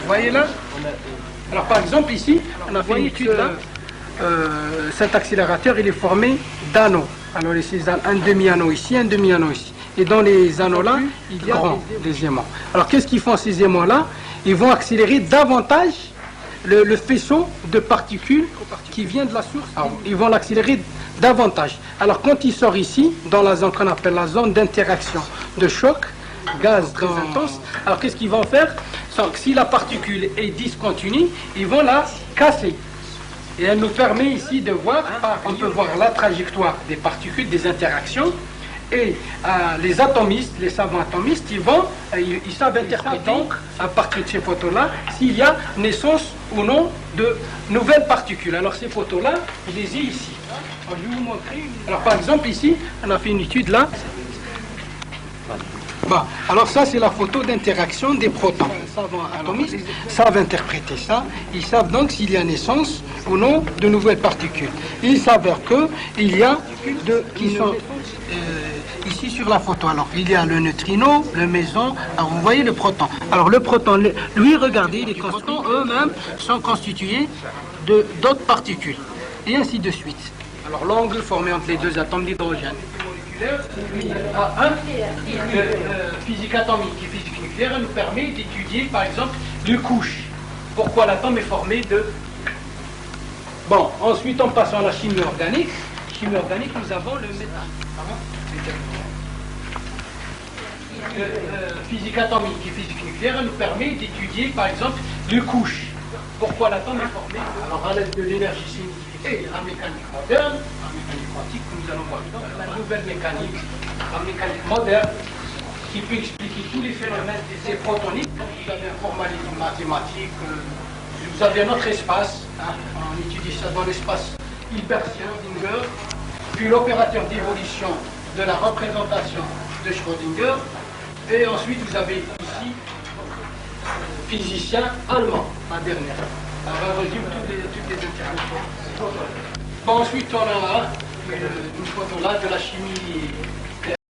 voyez là? Alors par exemple ici, on a fait une étude là. Cet accélérateur il est formé d'anneaux. Alors ici un demi-anneau ici, un demi-anneau ici. Et dans les anneaux là, il y a des aimants. Alors qu'est-ce qu'ils font ces aimants là? Ils vont accélérer davantage le faisceau de particules qui vient de la source. Alors, ils vont l'accélérer davantage. Alors quand il sort ici, dans la zone qu'on appelle la zone d'interaction de choc, gaz très intense, alors qu'est-ce qu'ils vont faire? Si la particule est discontinue, ils vont la casser. Et elle nous permet ici de voir, on peut voir la trajectoire des particules, des interactions, et les atomistes, les savants atomistes, ils savent interpréter donc, à partir de ces photos-là, s'il y a naissance ou non de nouvelles particules. Alors ces photos-là, je les ai ici. Alors, je vais vous montrer. Alors par exemple ici, on a fait une étude là. Bon, alors ça c'est la photo d'interaction des protons. Les savants atomistes savent interpréter ça. Ils savent donc s'il y a naissance ou non de nouvelles particules. Il s'avère qu'il y a qui sont ici sur la photo. Alors il y a le neutrino, le méson. Alors vous voyez le proton. Alors le proton, lui regardez, les protons eux-mêmes sont constitués d'autres particules. Et ainsi de suite. Alors l'angle formé entre les deux atomes d'hydrogène. Physique atomique et physique nucléaire nous permet d'étudier par exemple les couches. Pourquoi l'atome est formé de... Bon, ensuite en passant à la chimie organique, nous avons le métal. Physique atomique et physique nucléaire nous permet d'étudier par exemple les couches. Pourquoi l'atome est formé? Alors à l'aide de l'énergie cinétique et la mécanique moderne, la mécanique quantique que nous allons voir, la nouvelle mécanique, la mécanique moderne, qui peut expliquer tous les phénomènes des protoniques. Donc vous avez un formalisme mathématique, vous avez un autre espace, on étudie ça dans l'espace hilbertien, Schrödinger, puis l'opérateur d'évolution de la représentation de Schrödinger, et ensuite vous avez ici physicien allemand, la dernière. Alors on résume toutes les interactions. Bon, ensuite on a une photo là de la chimie